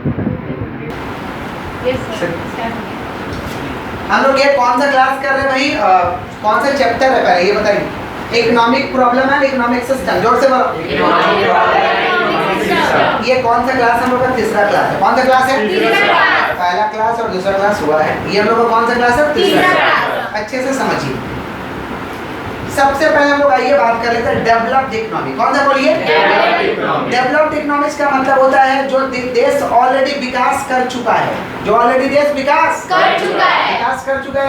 हम लोग ये कौन सा क्लास कर रहे हैं भाई? कौन सा चैप्टर है पहले ये बताइए? इकोनॉमिक प्रॉब्लम है, इकोनॉमिक सिस्टम। जोर से बोलो। ये कौन सा क्लास हम लोग का? तीसरा क्लास है। कौन सा क्लास है? पहला क्लास और दूसरा क्लास हुआ है। ये हम लोग का कौन सा क्लास है? तीसरा क्लास। अच्छे से समझिए। सबसे पहले हम लोग आइए बात कर लेते हैं डेवलप्ड इकोनॉमी। कौन सा बोलिए? डेवलप्ड इकोनॉमिक्स का मतलब होता है जो देश ऑलरेडी विकास कर चुका है, जो ऑलरेडी देश विकास कर चुका है,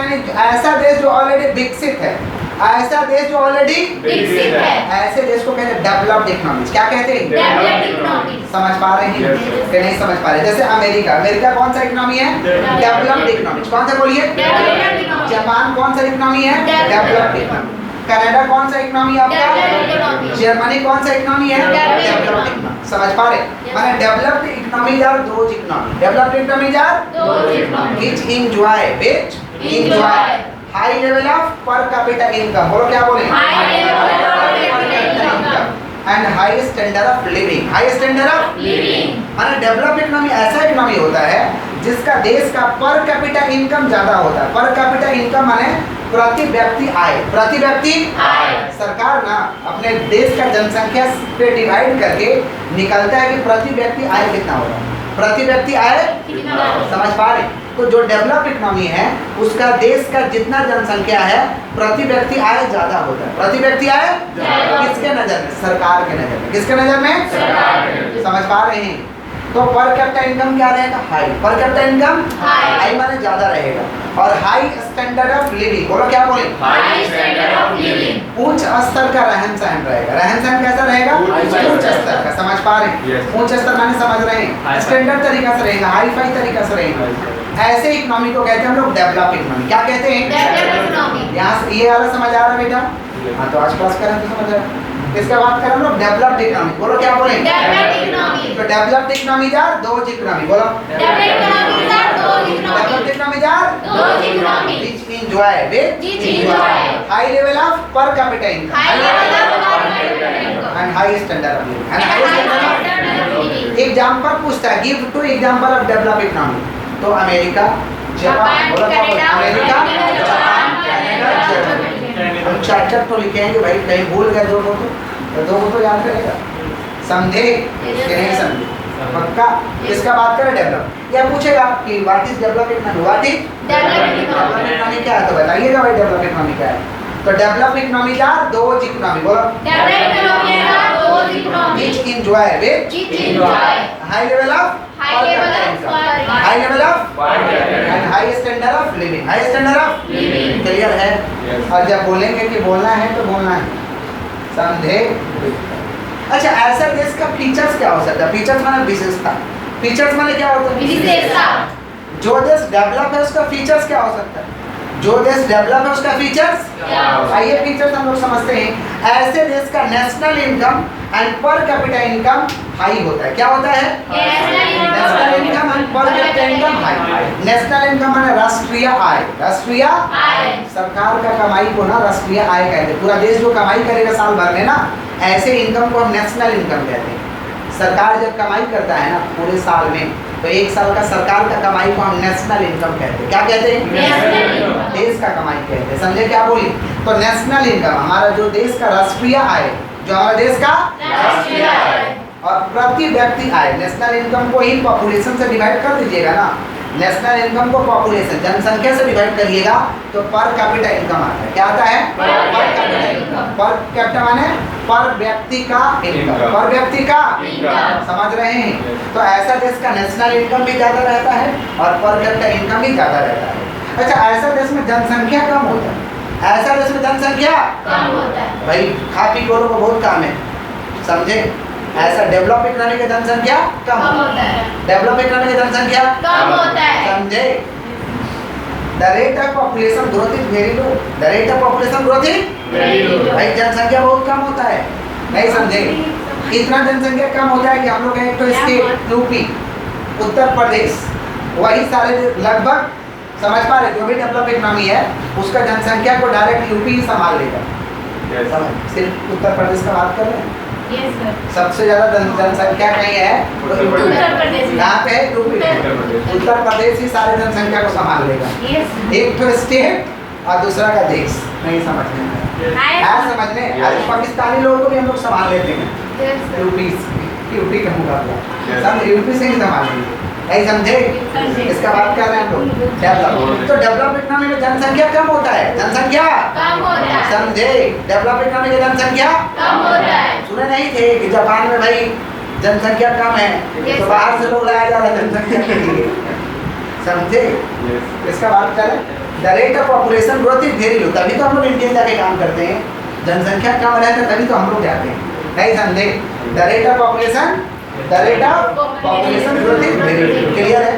यानी ऐसा देश जो ऑलरेडी विकसित है, ऐसा देश जो ऑलरेडी विकसित है, ऐसे देश को कहते हैं डेवलप्ड इकोनॉमीज। क्या कहते हैं? Developed economies. समझ पा रहे हैं कि नहीं समझ पा रहे? जैसे अमेरिका कौन सा इकोनॉमी है? Developed economies. कौन सा बोलिए? जापान कौन सा इकोनॉमी है? Developed economy. कनाडा कौन सा इकोनॉमी आपका? जर्मनी कौन सा इकोनॉमी है? Developed economy. समझ पा रहे? माने developed economies are those economy, developed economies are those economy which enjoy high level of per capita income। बोलो क्या बोले? high level of per capita income and high standard of living। माने developed economy ऐसा economy होता है जिसका देश का पर कैपिटा इनकम ज्यादा होता है। पर कैपिटा इनकम माने प्रति व्यक्ति आय। प्रति व्यक्ति आय सरकार ना अपने देश का जनसंख्या पे डिवाइड करके निकलता है कि प्रति व्यक्ति आय कितना होगा, प्रति व्यक्ति आय कितना। समझ पा रहे? तो जो डेवलप इकोनॉमी है उसका देश का जितना जनसंख्या है प्रति व्यक्ति आय ज्यादा होता है। प्रति व्यक्ति आय किसके नजर में? सरकार के नजर में। किसके नजर में? सरकार के। समझ पा रहे हैं? तो पर कैपिटा इनकम क्या रहेगा? हाई। पर कैपिटा इनकम हाई माने ज्यादा रहेगा। और हाई स्टैंडर्ड ऑफ लिविंग। बोलो क्या बोले? High standard of living. उच्च स्तर का रहन सहन रहेगा। रहन सहन कैसा रहेगा? उच्च स्तर का। समझ पा रहे? उच्च स्तर माने समझ रहे हैं? स्टैंडर्ड तरीका से रहेगा, हाई फाई तरीका से रहेगा। ऐसे इकोनॉमी को कहते हैं हम लोग डेवलप इकोनॉमी। क्या कहते हैं? Develop economy. यहाँ से ये वाला समझ आ रहा है बेटा? हाँ तो आज क्लास करें तो समझ आ रहा है। इसका बात करें हम लोग डेवलप्ड इकोनॉमी। बोलो क्या बोले? Developed economy. तो developed economies are those economy. बोलो developed economies are those economy. Developed economies are those economy which enjoy high level of per capita income and high standard of living। Example पूछता है, give two example of developed economy. तो America, Japan. बोलो क्या बोले? America, Japan, Canada, Germany. हम चार तो लिखेंगे भाई, कहीं भूल गए दो तो याद रहेगा। समझे कि नहीं समझे? पक्का? किसका बात करें? डेवलप। या पूछेगा कि what is develop economy? What is develop economy क्या है? तो बताइएगा भाई डेवलप इकोनॉमी क्या है। तो डेवलप इकोनॉमी का दोज इकोनॉमी। बोलो डेवलप इकोनॉमी का those economy which enjoy high level of high level of and high standard of living। high standard of living clear है? और जब बोलेंगे कि बोलना है तो बोलना है। समझे? अच्छा, ऐसा देश का फीचर्स क्या हो सकता है? फीचर्स माने विशेषता। फीचर्स माने क्या होता है? विशेषता। जो देश डेवलप है उसका फीचर्स क्या हो सकता है? जो देश डेवलप है उसका फीचर्स क्या? आइए फीचर्स हम लोग समझते हैं। ऐसे देश का national income and per capita income high होता है। क्या होता है? National income and per capita income high. National income माने राष्ट्रीय आय। राष्ट्रीय आय सरकार का कमाई को ना राष्ट्रीय आय कहते हैं। पूरा देश जो कमाई करेगा साल भर में ना, ऐसे इनकम को हम नेशनल इनकम कहते हैं। सरकार जब कमाई करता है ना पूरे साल में, तो एक साल का सरकार का कमाई को हम नेशनल इनकम कहते हैं। क्या कहते हैं? देश का कमाई कहते हैं। समझे क्या बोली? तो नेशनल इनकम हमारा जो देश का राष्ट्रीय आय, जो हमारा देश का राष्ट्रीय आय और प्रति व्यक्ति आय। नेशनल इनकम को ही पॉपुलेशन से डिवाइड कर दीजिएगा ना। नेशनल इनकम को पॉपुलेशन जनसंख्या से डिवाइड करिएगा तो पर कैपिटा इनकम आता है। क्या आता है? पर कैपिटा इनकम। पर कैपिटा माने पर व्यक्ति का इनकम। पर व्यक्ति का समझ रहे हैं? तो ऐसा देश का नेशनल इनकम भी ज्यादा रहता है और पर कैपिटा इनकम भी ज्यादा रहता है। अच्छा, ऐसा देश में जनसंख्या कम होता है। ऐसा देश में जनसंख्या कम होता है। भाई खा पी को बहुत काम है। समझे? ऐसा डेवलप इकोनॉमी की जनसंख्या कम होता है। डेवलप इकोनॉमी की जनसंख्या कम होता है। समझे? The rate of population growth is very low. The rate of population growth is very low. भाई जनसंख्या बहुत कम होता है। नहीं समझे? इतना जनसंख्या कम होता है कि हम लोग एक तो स्टेट यूपी, उत्तर प्रदेश, वही सारे लगभग समझ पा रहे जो भी डेवलप इकोनॉमी है उसका जनसंख्या को डायरेक्ट यूपी ही संभाल लेगा। सिर्फ उत्तर प्रदेश का बात कर रहे हैं। Yes sir. सबसे ज्यादा जनसंख्या कहीं है तो उत्तर प्रदेश में। कहाँ पे है? यूपी में। उत्तर प्रदेश ही सारी जनसंख्या को संभाल लेगा। यस एक तो स्टेट और दूसरा का देश। नहीं समझने में है समझने। आज पाकिस्तानी लोगों को भी हम लोग संभाल लेते हैं यूपी का मुकाबला सब यूपी से ही संभाल लेंगे। नहीं समझे? इसका बात कर रहे हैं हम लोग डेवलप। तो डेवलप इकोनॉमी में जनसंख्या कम होता है। जनसंख्या कम होता है। समझे? डेवलप इकोनॉमी में जनसंख्या कम होता है। सुने नहीं थे कि जापान में भाई जनसंख्या कम है तो बाहर से लोग लाया जा रहा है जनसंख्या के लिए। समझे? इसका बात करें the rate of population growth is very low. तभी तो हम लोग इंडिया जाके काम करते हैं। जनसंख्या कम रहता है तभी तो हम लोग जाते हैं। नहीं समझे? The rate of population growth is very low. Clear है?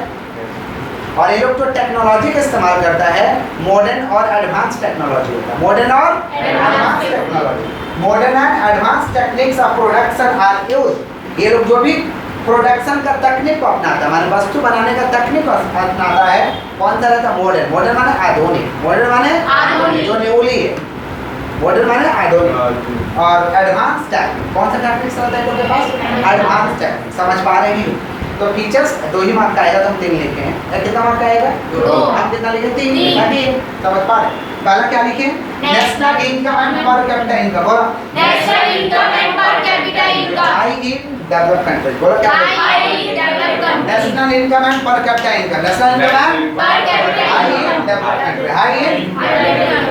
और ये लोग तो टेक्नोलॉजी का इस्तेमाल करता है। मॉडर्न और एडवांस टेक्नोलॉजी होता है। मॉडर्न और advance technology. Modern and advance techniques of production are use. ये लोग जो भी प्रोडक्शन का तकनीक को अपनाता है, माने वस्तु बनाने का तकनीक अपनाता है, कौन सा रहता है? मॉडर्न। मॉडर्न माने आधुनिक। मॉडर्न माने जो न्यूली है। मॉडर्न माने आधुनिक। और एडवांस टेक्निक, कौन सा टेक्निक रहता है इनके पास? Advance technique. समझ पा रहे हैं? तो फीचर्स 2 ही मार्क का आएगा तो हम 3 लिखे हैं। कितना मार्क का आएगा? 2। हम कितना लिखे? 3। समझ पा रहे? पहला क्या लिखे? National income and per capita income. बोलो national income and per capita income. High in developed countries. बोलो क्या? High in developed countries. National income and per capita income. National income and per capita high in income. Developed country. High in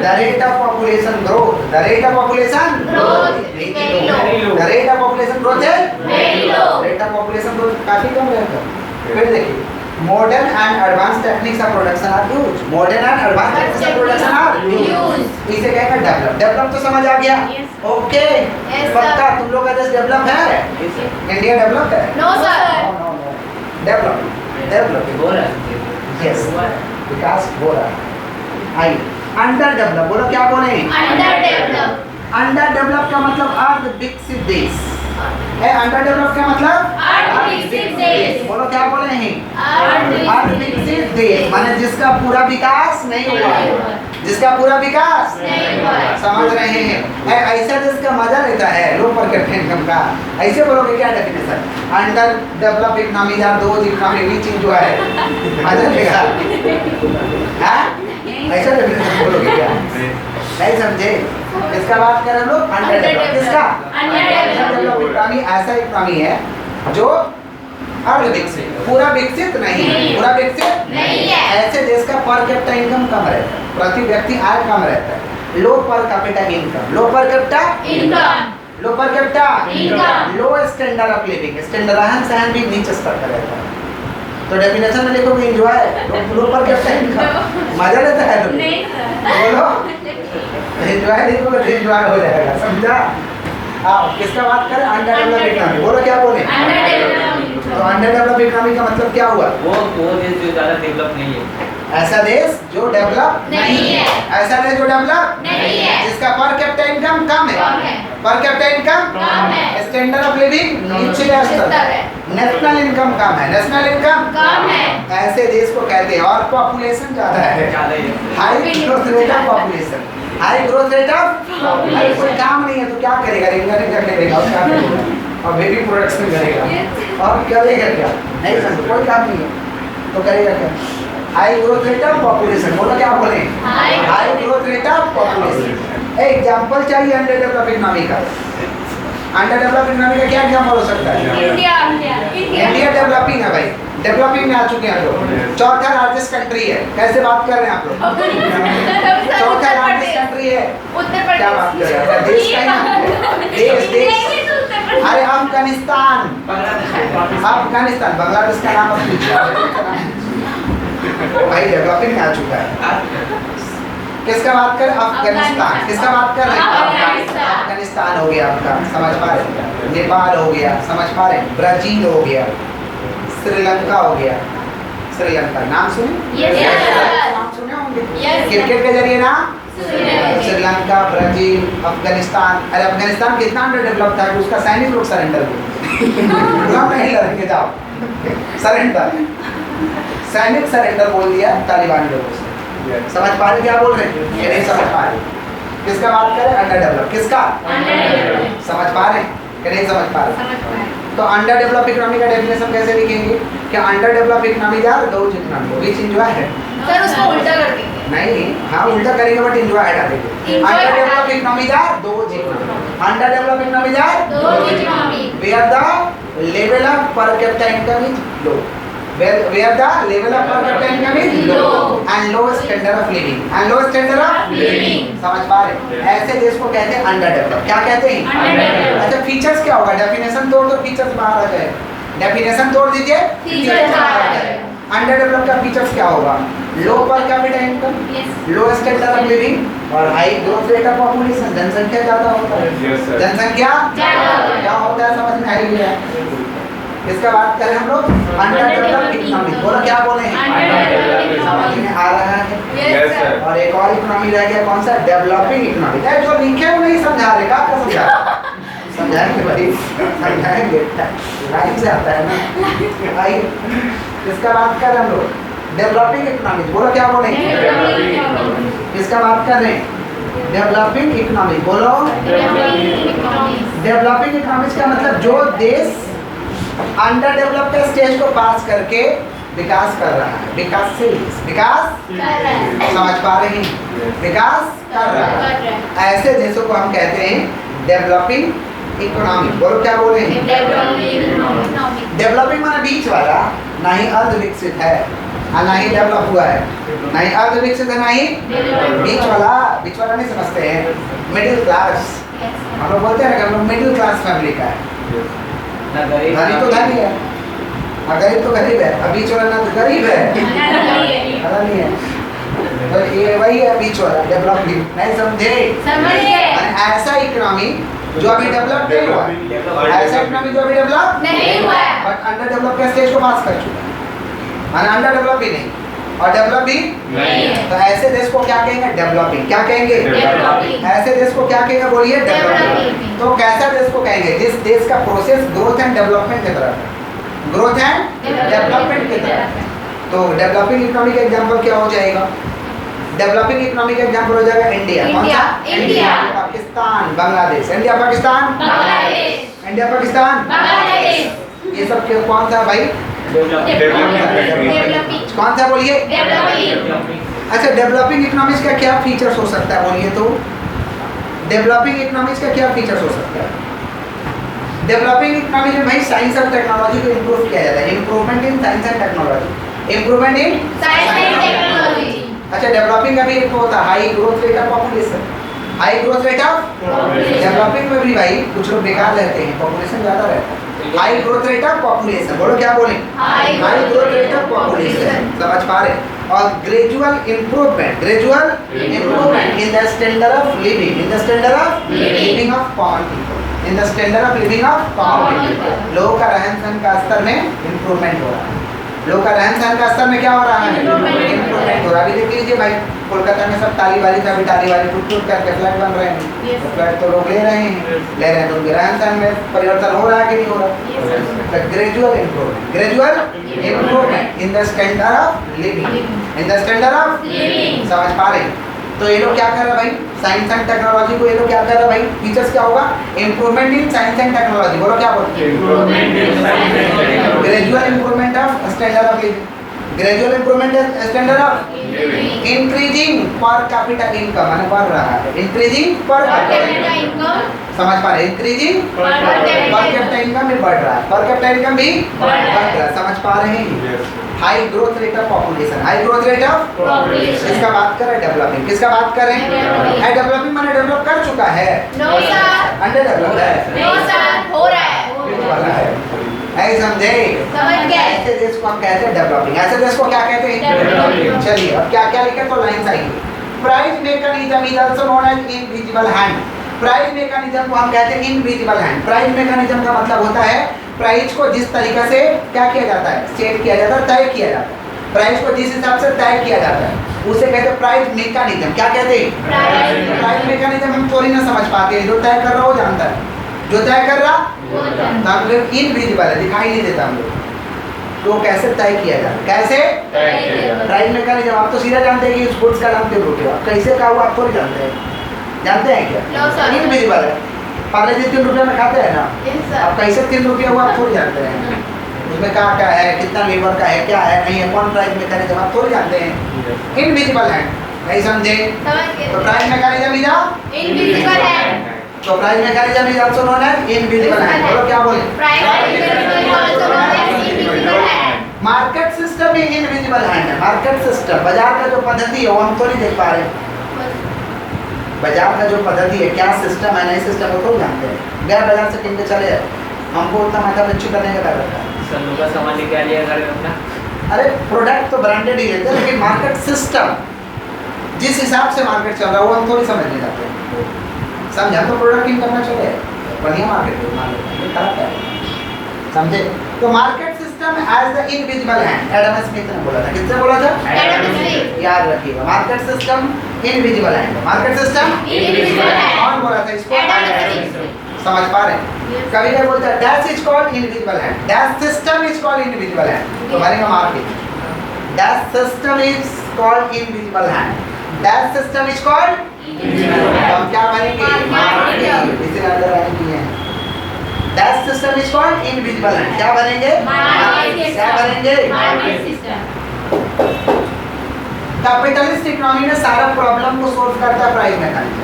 the rate of population growth. The rate of population Growth very low. The rate of population growth है Very low. Rate of population growth काफी कम रहेगा। फिर देखिए modern and advance techniques of production are use. Modern and advance techniques of production are use. इसे कहेंगे develop. Develop तो समझ आ गया? Yes. ओके Yes, पक्का तुम लोग का देश डेवलप है? इंडिया डेवलप है? No sir. डेवलप यस विकास हो रहा है। आइए अंडर डेवलप। बोलो क्या बोले? Under develop. अंडर डेवलप का मतलब अर्ध विकसित देश है। अंडर डेवलप का मतलब अर्ध विकसित देश। बोलो क्या बोले हैं? अर्ध अर्ध विकसित देश माने जिसका पूरा विकास नहीं हुआ है। जिसका पूरा विकास नहीं हुआ है। समझ रहे हैं? ऐसा जिसका मजा लेता है लो पर कैपिटा इनकम का। ऐसे बोलोगे क्या डेफिनेशन? अंडर डेवलप इकोनॉमी या दो इकोनॉमी भी चीज जो है मजा लेगा। हाँ ऐसा डेफिनेशन बोलोगे क्या? नहीं समझे? इसका बात करें हम लोग अंडर डेवलप। किसका? अंडर डेवलप इकोनॉमी ऐसा इकोनॉमी है जो अर्ध विकसित, पूरा विकसित नहीं, पूरा विकसित नहीं है। ऐसे देश का पर कैपिटा इनकम कम रहता है, प्रति व्यक्ति आय कम रहता है। लो per capita income. Low per capita income. Low per capita income. Low standard of living. Standard रहन सहन भी नीचे स्तर का रहता है। तो डेफिनेशन में लिखोगे एंजॉय। लो पर कैपिटा इनकम मजा लेता है तुम? नहीं सर। बोलो एंजॉय लिखोगे तो एंजॉय हो जाएगा। समझा? हाँ किसका बात करें? Under develop economy. बोलो क्या बोले? Under develop. तो अंडर डेवलप इकोनॉमी का मतलब क्या हुआ? वो देश जो ज्यादा डेवलप नहीं है। ऐसा देश जो डेवलप नहीं है। ऐसा देश जो डेवलप नहीं है। जिसका पर कैपिटा इनकम कम कम है। है। पर कैपिटा इनकम कम है। स्टैंडर्ड ऑफ लिविंग निचले स्तर स्तर है। नेशनल इनकम कम है। नेशनल इनकम कम है। ऐसे देश को कहते हैं। और पॉपुलेशन ज्यादा है। ज्यादा ही है। High growth rate of population. High growth rate of अरे कोई काम नहीं है तो क्या करेगा? रेंगा रेंगा करेगा और क्या करेगा? और बेबी प्रोडक्शन करेगा और करेगा क्या? नहीं समझ कोई काम नहीं है तो करेगा क्या? High growth rate of population. बोलो क्या बोले? High growth rate of population. Example चाहिए अंडर डेवलप इकोनॉमी का। अंडर डेवलप इकोनॉमी का क्या एग्जांपल हो सकता है? इंडिया। इंडिया डेवलपिंग है भाई। डेवलपिंग में आ चुके हैं लोग। चौथा लार्जेस्ट कंट्री है। कैसे बात कर रहे हैं आप लोग? चौथा लार्जेस्ट कंट्री है। उत्तर क्या बात कर रहे हैं? देश का ही नाम है। देश अरे अफगानिस्तान। अफगानिस्तान बांग्लादेश का नाम अब भाई डेवलपिंग में आ चुका है। किसका बात कर? अफगानिस्तान। किसका बात कर रहे हैं? अफगानिस्तान हो गया आपका। समझ पा रहे हैं? नेपाल हो गया। समझ पा रहे हैं? ब्राजील हो गया। श्रीलंका हो गया। श्रीलंका नाम सुने? नाम सुने होंगे क्रिकेट के जरिए ना। श्रीलंका, ब्राजील, अफगानिस्तान। अरे अफगानिस्तान कितना अंडर डेवलप था कि उसका सैनिक लोग सरेंडर हुए। नहीं लड़ेंगे जाओ सरेंडर। सैनिक सरेंडर बोल दिया तालिबान लोगों से। समझ पा रहे क्या बोल रहे हैं? ये नहीं समझ पा रहे। किसका बात करें? Under develop. किसका? समझ पा रहे? कि नहीं समझ पा रहे? समझ पाए। तो अंडर डेवलप इकोनॉमी का डेफिनेशन कैसे लिखेंगे कि under develop economy are those economy which enjoy है। सर उसको उल्टा कर देंगे। नहीं, हाँ उल्टा करेंगे बट एंजॉय हटा देंगे। Enjoy अंडर हटा डेवलप देंगे। Economy are those economy. Under develop economy are those economy where the level of per capita income is low. Where the level of per capita income is low Low. and low standard of living and low standard of Living. समझ पा रहे? ऐसे देश को कहते हैं under develop. क्या कहते हैं? Underdeveloped. अच्छा फीचर्स क्या होगा? डेफिनेशन तोड़ दो, फीचर्स बाहर आ जाए। डेफिनेशन तोड़ दीजिए, Features बाहर आ जाए। अंडर डेवलप का फीचर्स क्या होगा? Low per capita income, Yes. Low standard of living और high growth rate of population. जनसंख्या ज्यादा होता है। Yes, sir. जनसंख्या ज्यादा होता है। क्या होता है समझ में आ गया? इसका बात करें हम लोग अंडर डेवलप इकोनॉमी। बोलो क्या बोले हैं? Underdeveloped समझ economy. में आ रहा है? Yes, sir. और एक और इकोनॉमी रह गया कौन सा? Developing economy. जो लिखे वो नहीं समझा रहे, क्या समझा रहे? समझाएंगे भाई, समझाएंगे, टाइम से आता है ना भाई। इसका बात कर रहे हम लोग डेवलपिंग इकोनॉमी। बोलो क्या बोले? Developing economy. इसका बात कर रहे हैं डेवलपिंग इकोनॉमी। बोलो Developing economies. डेवलपिंग इकोनॉमीज का मतलब जो देश अंडर डेवलप के स्टेज को पास करके विकास कर रहा है। विकासशील देश, विकास कर रहा है। समझ पा रहे हैं? विकास कर रहा है। कर रहा है। ऐसे देशों को हम कहते हैं डेवलपिंग इकोनॉमी। बोलो क्या बोले हैं? Developing economy. डेवलपिंग माना बीच वाला, ना ही अर्ध विकसित है और ना ही डेवलप हुआ है, ना ही अर्ध विकसित है ना ही बीच वाला। बीच वाला नहीं समझते हैं, मिडिल क्लास। Yes. हम लोग बोलते हैं ना कि हम लोग मिडिल क्लास फैमिली का है। ना गरीब धनी तो धनी है और गरीब तो गरीब है, और बीच वाला ना तो गरीब है पता नहीं है। तो ये वही है बीच वाला डेवलपिंग। नहीं समझे? समझ गए। और ऐसा इकोनॉमी जो अभी डेवलप नहीं हुआ, ऐसा इकोनॉमी जो अभी डेवलप नहीं हुआ है। बट अंडर डेवलप के स्टेज को पास कर चुका है। माने अंडर डेवलप भी नहीं और डेवलप भी नहीं है। तो ऐसे देश को क्या कहेंगे? डेवलपिंग। क्या कहेंगे? Developing. ऐसे देश को क्या कहेंगे? बोलिए डेवलपिंग। Developing. तो कैसा देश को कहेंगे? जिस देश का प्रोसेस ग्रोथ एंड डेवलपमेंट की तरफ है। ग्रोथ एंड डेवलपमेंट की तरफ है। तो डेवलपिंग इकोनॉमी का एग्जांपल क्या हो जाएगा? डेवलपिंग इकोनॉमी का एग्जांपल हो जाएगा इंडिया। कौन सा? India. Pakistan, Bangladesh. India, Pakistan, Bangladesh. India, Pakistan. Bangladesh. ये सब के कौन सा भाई? Developing. कौन सा बोलिए? Developing. अच्छा डेवलपिंग इकोनॉमीज का क्या फीचर्स हो सकता है बोलिए तो? डेवलपिंग इकोनॉमीज का क्या फीचर्स हो सकता है? डेवलपिंग इकोनॉमी में भाई साइंस और टेक्नोलॉजी को इम्प्रूव किया जाता है। Improvement in science and technology. Improvement in Science and technology. अच्छा डेवलपिंग का भी एक होता है high growth rate of population. High growth rate of Population. Developing में भी भाई कुछ लोग बेकार रहते हैं, पॉपुलेशन ज्यादा रहता है। High growth rate of population. बोलो क्या बोले? High high growth rate of population. समझ पा रहे? और gradual improvement in the standard of living, in the standard of living of common people, in the standard of living of common people. लोगों का रहन सहन का स्तर में इम्प्रूवमेंट हो रहा है। लोगों का रहन सहन का स्तर में क्या हो रहा है? इम्प्रूवमेंट हो रहा है। अभी देख लीजिए भाई कोलकाता में सब टाली वाली था, अभी टाली वाली टूट टूट करके फ्लैट बन रहे हैं। Yes. तो फ्लैट तो लोग ले रहे हैं तो उनके रहन सहन में परिवर्तन हो रहा है कि नहीं हो रहा? Gradual improvement in the standard of living, in the standard of Living. समझ पा रहे? तो ये लोग क्या कर रहे हैं भाई? साइंस एंड टेक्नोलॉजी को ये लोग क्या कर रहे हैं भाई? फीचर्स क्या होगा? Improvement in science and technology. बोलो क्या बोलते हैं? Gradual improvement of standard of living, gradual improvement standard of increasing पर कैपिटा इनकम माने बढ़ रहा है। इंक्रीजिंग पर Per capita कैपिटा income. समझ पा रहे? इंक्रीजिंग Per पर capita. कैपिटा इनकम भी बढ़ रहा है, पर कैपिटा इनकम भी बढ़ रहा है। है। समझ पा रहे हैं? High growth rate of population, high growth rate of Population. किसका बात कर रहे हैं? डेवलपिंग। किसका बात कर रहे हैं? Developing. डेवलपिंग माने डेवलप कर चुका है, No sir. अंडर डेवलप्ड है, No sir. हो रहा बीच है। वाला है। ऐसे समझे? समझ गए। ऐसे देश को हम कहते हैं डेवलपिंग। ऐसे देश को क्या कहते हैं? Developing. चलिए अब क्या क्या लिखे तो लाइन आएंगे। Price mechanism is also known as invisible hand. Price mechanism को हम कहते हैं इनविजिबल हैंड। प्राइस मैकेनिज्म का मतलब होता है प्राइस को जिस तरीके से क्या किया जाता है? सेट किया जाता है, तय किया जाता है। प्राइस को जिस हिसाब से तय किया जाता है उसे कहते हैं प्राइस मैकेनिज्म। क्या कहते हैं? Price. प्राइस मैकेनिज्म हम थोड़ी ना समझ पाते हैं। जो तय कर रहा वो जानता है, जो तय कर रहा वो जानता हम लोग इनविजिबल है, दिखाई नहीं देता हम लोग। तो कैसे तय किया जाता है? कैसे? है। प्राइस मैकेनिज्म आप तो सीधा जानते हैं कि स्पोर्ट्स का नाम क्यों होते हो, आप कैसे का हुआ आप थोड़ी जानते हैं। जानते हैं क्या? No, sir. इनविजिबल है। पार्ले जी 3 रुपये में खाते हैं ना, Yes, sir. अब कैसे 3 रुपये हुआ आप थोड़ी जानते हैं, उसमें क्या क्या है, कितना लीवर का है, क्या है नहीं है, कौन प्राइस मैकेनिज्म आप थोड़ी जानते हैं। इनविजिबल हैंड, नहीं समझे? समझ गए। तो price mechanism is Invisible hand. तो price mechanism is also known as invisible hand. बोलो क्या बोले? Price mechanism is also known as invisible hand. Market system भी इनविजिबल हैंड है। मार्केट सिस्टम, बाजार का जो पद्धति है वो हम तो नहीं देख पा रहे। बाजार का जो पद्धति है, क्या सिस्टम है, नई सिस्टम को तो जानते हैं। गैर बाजार से किन के चले, हमको उतना माथा पिच्चू करने का क्या करता है। सन्नू का सामान लेके आ लिया घर में अपना। अरे प्रोडक्ट तो ब्रांडेड ही रहते हैं, लेकिन मार्केट सिस्टम जिस हिसाब से मार्केट चल रहा है वो हम थोड़ी समझ नहीं जाते। समझा तो प्रोडक्ट इन करना चले, बढ़िया मार्केट खराब है, समझे? तो market system as the invisible hand, Adam Smith ने बोला था। किसने बोला था? Adam Smith. याद रखिएगा, market system invisible hand. Market system Invisible hand. कौन बोला था इसको? Adam Smith. समझ पा रहे हैं? Yes. कभी कभी बोलता है dash is called invisible hand, dash system is called invisible hand. तो मारेगा मार के, dash system is called invisible hand, dash system is called. तो हम क्या बनेंगे? Market. इसे अंडरलाइन किए हैं। Dash system is called invisible hand, क्या बनेंगे? Market क्या बनेंगे? Market system. कैपिटलिस्ट इकोनॉमी में सारा प्रॉब्लम को सोल्व करता है प्राइस मैकेनिज्म।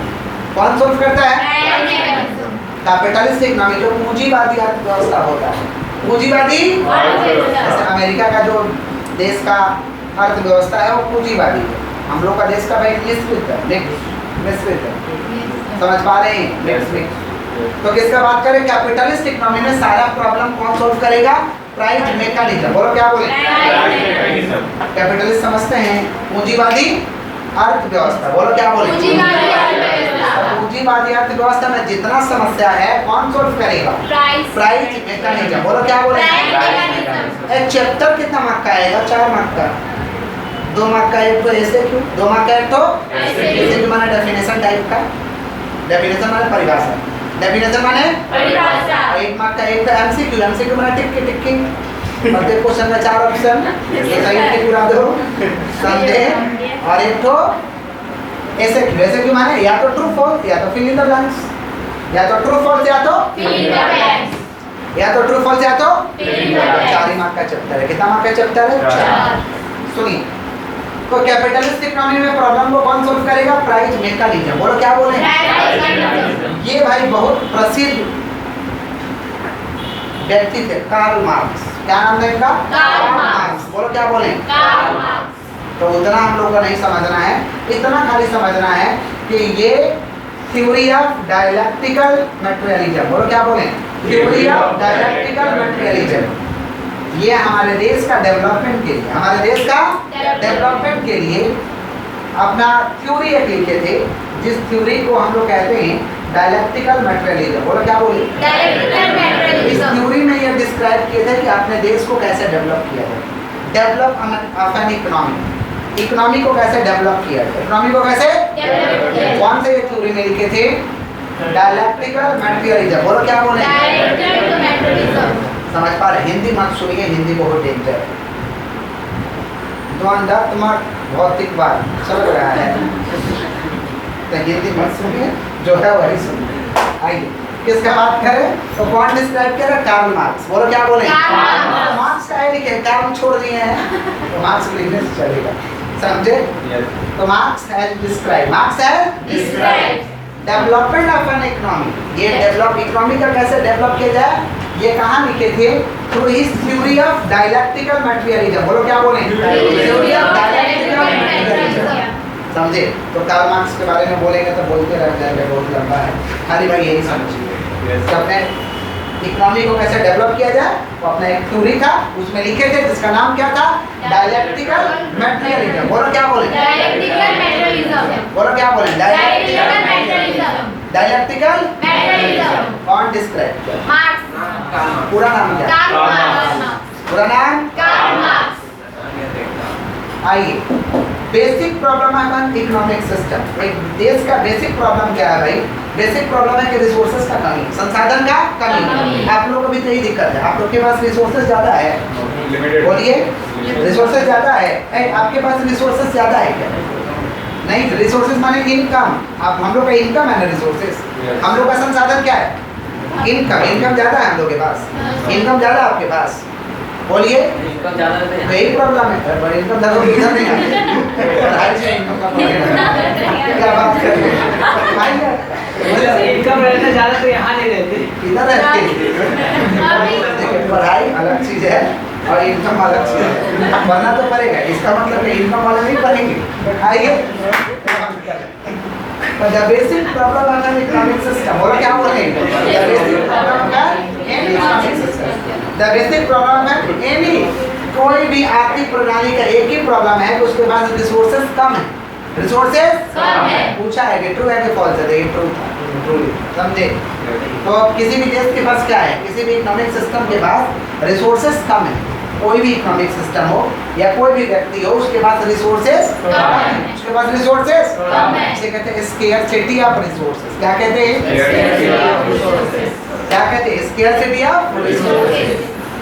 कौन सोल्व करता है? Price mechanism. कैपिटलिस्ट इकोनॉमी जो पूंजीवादी अर्थव्यवस्था होता है, पूंजीवादी जैसे अमेरिका का जो देश का अर्थव्यवस्था है वो पूंजीवादी है। हम लोग का देश का भाई मिश्रित है, मिश्रित है, समझ पा रहे हैं? मिश्रित। तो किसका बात करें? कैपिटलिस्ट इकोनॉमी में सारा प्रॉब्लम कौन सोल्व करेगा? Price mechanism. बोलो क्या बोले? कैपिटलिस्ट समझते हैं पूंजीवादी अर्थव्यवस्था। बोलो क्या बोले? पूंजीवादी अर्थव्यवस्था। पूंजीवादी अर्थव्यवस्था में जितना समस्या है कौन सोल्व करेगा? Price mechanism. बोलो क्या बोले? एक चैप्टर कितना मार्क का आएगा? 4 मार्क का। 2 मार्क का एक तो ऐसे क्यों, 2 मार्क का एक तो ऐसे क्यों, माने डेफिनेशन टाइप का। डेफिनेशन माने परिभाषा, डेफिनेशन माने परिभाषा। 1 मार्क का एक तो एमसीक्यू, एमसीक्यू माने टिक टिक टिक, प्रत्येक क्वेश्चन में 4 ऑप्शन, ये सही टिक पूरा दो, समझे? और एक तो ऐसे क्यों, ऐसे क्यों माने या तो ट्रू फॉल्स या तो फिल इन द ब्लैंक्स, या तो ट्रू फॉल्स या तो Fill in the blanks. या तो ट्रू फॉल्स या तो Fill in the blanks. 4 mark का चैप्टर है। कितना मार्क का चैप्टर है? 4। सुनिए, तो कैपिटलिस्ट इकोनॉमी में प्रॉब्लम को कौन सोल्व करेगा? Price mechanism. बोलो क्या बोले? Price mechanism. ये भाई बहुत प्रसिद्ध व्यक्ति थे, कार्ल मार्क्स। क्या नाम था इनका? Karl Marx. बोलो क्या बोले? Karl Marx. तो उतना हम लोग को नहीं समझना है, इतना खाली समझना है कि ये थ्योरी ऑफ डायलैक्टिकल मटेरियलिज्म। बोलो क्या बोले? Theory of dialectical materialism. ये हमारे देश का डेवलपमेंट के लिए, हमारे देश का डेवलपमेंट के लिए अपना थ्योरी एक लिखे थे, जिस थ्योरी को हम लोग कहते हैं डायलैक्टिकल मटेरियलिज्म। बोलो क्या बोले? Dialectical इस materialism. थ्योरी में ये डिस्क्राइब किए थे कि अपने देश को कैसे डेवलप किया जाए, develop of an economy, economy को कैसे डेवलप किया जाए, इकोनॉमी को कैसे, Develop किया। कौन से ये थ्योरी में लिखे थे? Dialectical materialism. बोलो क्या बोले? Dialectical materialism. समझ पा रहे? हिंदी मत सुनिए, हिंदी बहुत डेंजर है, द्वंद्वात्मक भौतिकवाद चल रहा है, तो हिंदी मत सुनिए, जो है वही सुनिए। आइए किसका बात करें? तो कौन डिस्क्राइब किया? Karl Marx. बोलो क्या बोले? Karl Marx. मार्क्स का है लिखे, कार्ल छोड़ दिए हैं, तो मार्क्स लिखने से चलेगा, समझे? तो marks has describe, marks has Describe. Development of an economy. ये डेवलप इकोनॉमी का कैसे डेवलप किया जाए, ये कहाँ लिखे थे? Through his theory of dialectical materialism. बोलो क्या बोले? Theory of dialectical materialism. समझे? तो कार्ल मार्क्स के बारे में बोलेंगे तो बोलते रह जाएंगे, बहुत लंबा है, खाली भाई यही समझिए कि अपने इकोनॉमी को कैसे डेवलप किया जाए, वो अपना एक थ्योरी था, उसमें लिखे थे, जिसका नाम क्या था? Dialectical materialism. बोलो क्या बोले? Dialectical materialism. बोलो क्या बोले? Dialectical materialism. Dialectical Materialism. कौन डिस्क्राइब किया? Marx. पूरा नाम क्या? Karl Marx. पूरा नाम? Karl Marx. आइए, बेसिक प्रॉब्लम है इकोनॉमिक सिस्टम। एक देश का बेसिक प्रॉब्लम क्या है भाई? बेसिक प्रॉब्लम है कि रिसोर्सेज का कमी, संसाधन का कमी। कमी। आप लोगों को भी तो यही दिक्कत है, आप लोग के पास रिसोर्सेज ज़्यादा है, बोलिए रिसोर्सेज ज़्यादा है। आपके पास रिसोर्सेज ज़्यादा है क्या? नहीं, रिसोर्सेज माने इनकम, आप हम लोग का इनकम है ना रिसोर्सेज, हम लोग का संसाधन क्या है? इनकम। इनकम ज्यादा है हम लोग के पास, इनकम ज्यादा आपके पास, बोलिए। इनकम ज्यादा देते हैं। तो यही प्रॉब्लम है, पर इनकम ज्यादा तो इधर नहीं आती, पढ़ाई से इनकम का प्रॉब्लम है। क्या बात कर रहे हैं? पढ़ाई है, इनकम रहते ज्यादा तो यहाँ नहीं रहते। इधर रहते हैं। देखिए, पढ़ाई अलग चीज है और इनकम अलग चीज है, पढ़ना तो पड़ेगा। इसका मतलब है इनकम वाले नहीं पढ़ेंगे, आइए। The basic problem of an economic system, बोला क्या बोल रहे हैं? The basic problem of any economic system, the basic problem of any, कोई भी आर्थिक प्रणाली का एक ही प्रॉब्लम है कि उसके पास रिसोर्सेज कम है। रिसोर्सेज कम है, पूछा है कि ट्रू है कि फॉल्स है? देखिए ट्रू, समझे? तो किसी भी देश के पास क्या है? किसी भी इकोनॉमिक सिस्टम के पास रिसोर्सेज कम है। कोई भी इकोनॉमिक सिस्टम हो या कोई भी व्यक्ति हो, उसके पास रिसोर्सेज कम है, उसके पास रिसोर्सेज कम है। इसे कहते हैं स्केर्सिटी ऑफ रिसोर्सेज। क्या कहते हैं? क्या कहते हैं? स्केर्सिटी ऑफ रिसोर्सेज,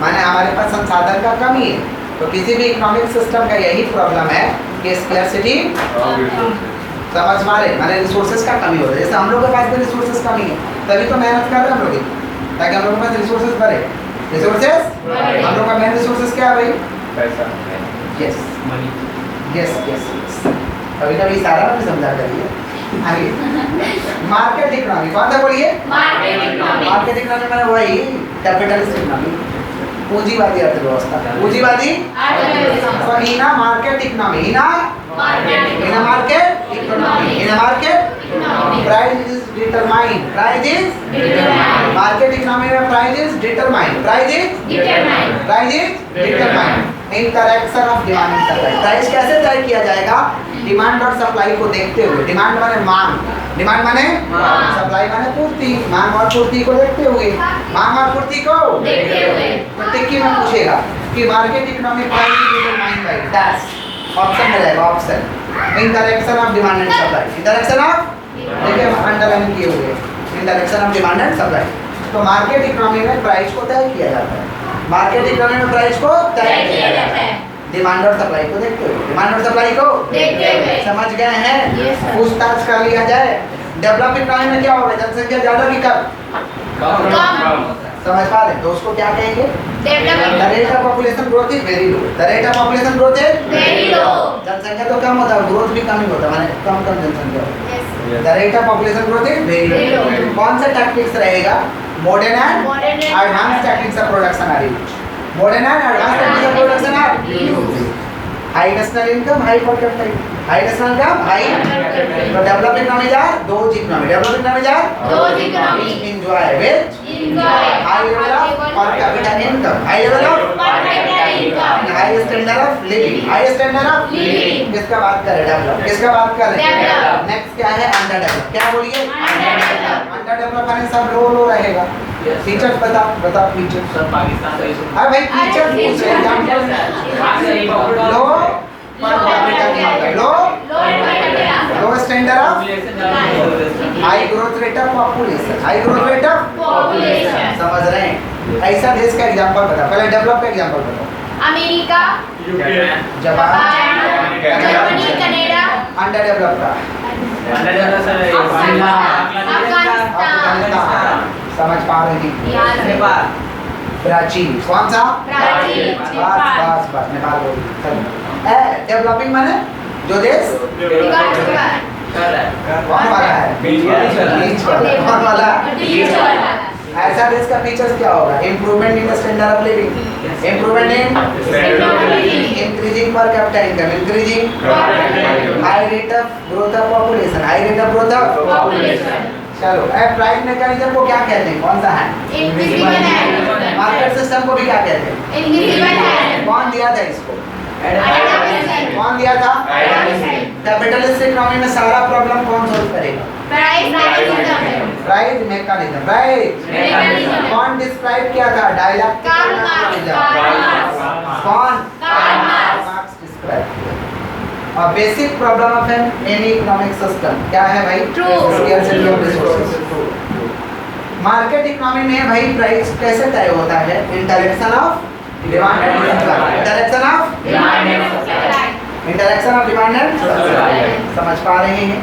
माने हमारे पास संसाधन का कमी है। तो किसी भी इकोनॉमिक सिस्टम का यही प्रॉब्लम है कि स्केर्सिटी, समझ माने रिसोर्सेज का कमी होता है। जैसे हम लोग के पास भी रिसोर्सेज कमी है, तभी तो मेहनत कर रहे हैं हम लोग, ताकि हम लोग के पास रिसोर्सेज बढ़े। रिसोर्सेज, हम लोग का मेन रिसोर्सेज क्या है भाई? पैसा, यस मनी। Yes yes. कभी कभी सारा भी समझा करिए। आगे मार्केट इकोनॉमी, कौन सा बोलिए? मार्केट इकोनॉमी मैंने वही कैपिटलिस्ट इकोनॉमी, पूंजीवादी अर्थव्यवस्था। पूंजीवादी अर्थव्यवस्था। In a market economy, in a market economy, in a market price is determined, price is market economy में price is determined, price is determined in correction of demand and supply. Price कैसे तय किया जाएगा? Demand और supply को देखते हुए। Demand माने मांग, डिमांड माने सप्लाई माने पूर्ति, मांग और पूर्ति को देखते हुए, मांग और पूर्ति को देखते हुए। तो टिक्की में पूछेगा कि market economy price is determined by dash, option में रहेगा option in direction of demand and supply. In direction of, देखिए अंडरलाइन किए हुए, इन direction of demand and supply. तो मार्केट इकोनॉमी में प्राइस को तय किया जाता है, मार्केट इकोनॉमी में प्राइस को तय किया जाता है डिमांड और सप्लाई को देखते हुए, डिमांड और सप्लाई को देखते हुए। समझ गए हैं? पूछताछ कर लिया जाए। डेवलप इकोनॉमी में क्या होगा? जनसंख्या ज्यादा कि कम? समझ पा रहे? तो उसको क्या कहेंगे? The rate of population growth is very low. The rate of population growth is very low. जनसंख्या तो कम होता है, ग्रोथ भी कम ही होता है, माने कम जनसंख्या होती है। The rate of population growth is very low. कौन सा टैक्टिक्स रहेगा? Modern and advanced tactics of production are used. Modern and advanced tactics of production are used. High national income, high per capita income. High national income, high. So developed economies are those economies. Developed economies are those economies enjoy which high level of per capita income. High level of per capita income. High standard of living. High standard of living. किसका बात कर रहे हैं? Develop. किसका बात कर रहे हैं? नेक्स्ट क्या है? Under develop. क्या बोलिए? अंडर डेवलप माने सब लो लो रहेगा। फीचर्स बता फीचर्स। सब पाकिस्तान का इशू। अरे भाई फीचर्स पूछ रहे हैं, low per capita income, low standard of high growth rate of population, high growth rate of population. समझ रहे हैं? ऐसा देश का एग्जांपल बता, पहले डेवलप का एग्जांपल बताओ। America, Japan, Germany, Canada, under develop का अफगानिस्तान। समझ पा रहे हैं? ब्राजील। कौन सा? ब्राजील। बस नेपाल बोलिए। डेवलपिंग माने जो देश कौन वाला है? बीच वाला। कौन वाला? ऐसा देश का फीचर्स क्या होगा? Improvement in the standard of living, improvement in increasing पर capita income, increasing high rate of growth of population, high rate of growth of population. चलो प्राइस मैकेनिज्म को क्या कहते हैं? कौन सा है? Invisible hand. मार्केट सिस्टम को भी क्या कहते हैं? Invisible hand. कौन दिया था इसको? एडम कौन दिया था? कैपिटलिस्ट इकोनॉमी में सारा प्रॉब्लम कौन सॉल्व करेगा? Price mechanism. Price mechanism, right. कौन डिस्क्राइब किया था? Dialectical mechanism. कौन? मार्क्स डिस्क्राइब किया। और basic problem of any economic system क्या है भाई? Scarcity of resources. Market economy में भाई प्राइस कैसे तय होता है? इन direction of demand and supply, direction of demand and supply, in direction of demand and supply. समझ पा रहे हैं?